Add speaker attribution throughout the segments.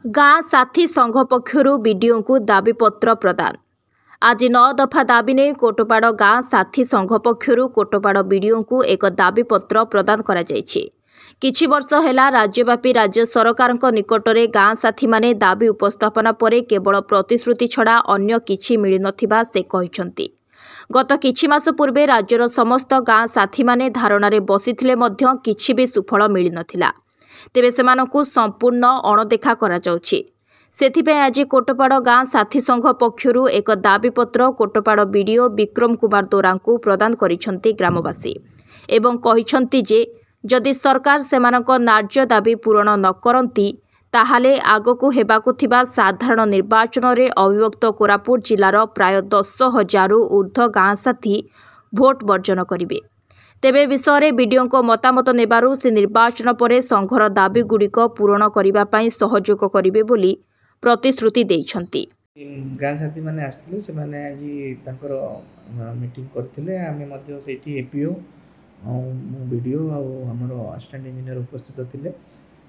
Speaker 1: गाँ साथी संघ पक्षरु बीडीओ को दाबीपत्र प्रदान। आज 9 दफा दाबी नहीं कोटपाड़ गाँ साथी संघ पक्षरु कोटपाड़ बीडीओ को एक दाबीपत्र प्रदान करा जायछि। किछि वर्ष हेला राज्यव्यापी राज्य सरकार निकटरे गाँ साथी माने दाबी उपस्थापना परे केवल प्रतिश्रुति छड़ा अन्य किछि मिली नथिबा से कहिसंती। गत किछि मास पूर्वे राज्यर समस्त गाँ साथी माने धारणारे बसिथिले मध्य किछि भी सुफल मिली नथिला। तेबे सेमानकु संपूर्ण अणदेखा करा जाउछि। सेथिपे आज कोटपाड़ गाँ साथी संघ पक्षरु एक दाबीपत्र कोटपाड़ बीडीओ विक्रम कुमार दोरांकु प्रदान करिसंती ग्रामवासी एवं कहिसंती जे जदि सरकार सेमानक न्याय्य दाबी पूरण न करंती ताहाले आगकु हेबाकु थिबा साधारण निर्वाचन रे अविभक्त कोरापुट जिल्लार प्राय 10,000 ऊर्ध्व गाँ साथी भोट वर्जन करिवे। तेबे विषय बीडीओ को मतामत नेबारु से निर्वाचन पर संघर दाबी गुड़िक पूरण करने पई सहयोग करिवे बोली प्रतिश्रुति देइछंती।
Speaker 2: गाँ साथी माने आस्थिले से माने आज तांकर मीटिंग करथिले आमे मध्ये सेठी एपीओ बीडीओ आ हमर असिस्टेंट इंजीनियर उपस्थित थिले।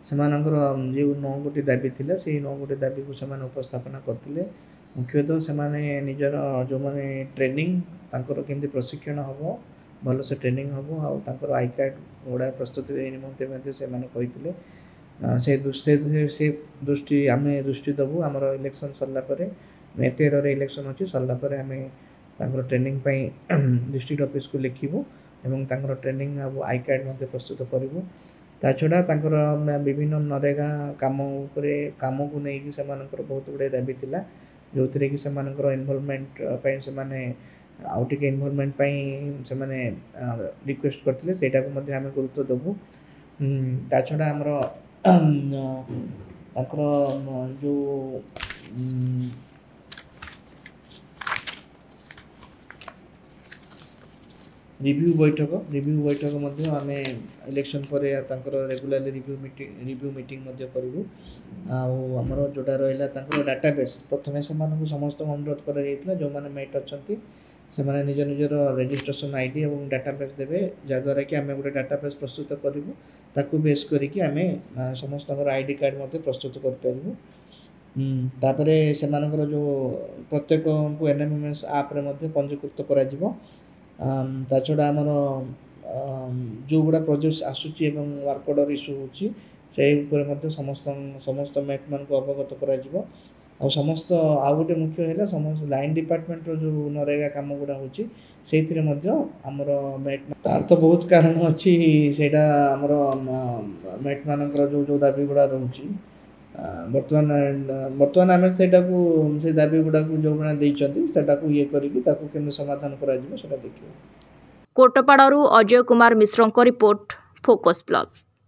Speaker 2: सेमानकर जे 9 गोटी दाबी थिला से 9 गोटी दाबी को समान उपस्थापना करथिले। मुख्यतः सेमाने निजर जो माने ट्रेनिंग तांकर केमति प्रशिक्षण हबो भल से ट्रेनिंग हम आर आई कार्ड गुड़ा प्रस्तुत निमंते से कही से दृष्टि आम दृष्टि देवु आमर इलेक्शन सरला मे 13 इलेक्शन अच्छी सरला आम ट्रेनिंग डिस्ट्रिक्ट ऑफिस को लिखू और ट्रेनिंग आई कार्ड प्रस्तुत करूँ। ता छड़ा विभिन्न नरेगा काम काम को लेकिन से बहुत गुड़े दाबी थिला जो थे कि इनवॉल्वमेंट आउ टिके इनवॉल्वमेंट से माने रिक्वेस्ट करथिले सेटा को मध्ये आमे गुरुत्व देबु। ता छड़ा हमरो जो रिव्यू बैठक मध्ये आमे इलेक्शन पर रेगुलरली रिव्यू मीटिंग मध्ये करू। आमर जोटा रहा डाटाबेस प्रथमे से समस्त अनुरोध कर जो मैंने मेट अच्छा से माने निज निजर रजिस्ट्रेशन आईडी और डाटाबेस देवे जहाँद्वारा कि आम गोटे डाटाबेस प्रस्तुत करूँ ताकू बेस करिक आमे समस्त आईडी कार्ड मध्य प्रस्तुत करूँ। तापरे से जो प्रत्येक को एनएमएमएस आप पंजीकृत करा ता छड़ा आमर जो गुड़ा प्रोजेक्ट आसूची वर्क ऑर्डर इश्यू होती समस्त मेट मान को अवगत करा और समस्त आउ गोटे मुख्य है समस्त लाइन डिपार्टमेंट जो नरेगा कम गुड़ा होची आमर मेट तार तो बहुत कारण अच्छी सेटा आमर मेट मानकर जो दाबी गुड़ा रोची बर्तमान आम से दाबी गुड़ा को जो देटा ये करें समाधान करा देखिए।
Speaker 1: कोटपाड़ू Ajay Kumar Mishra report focus plus.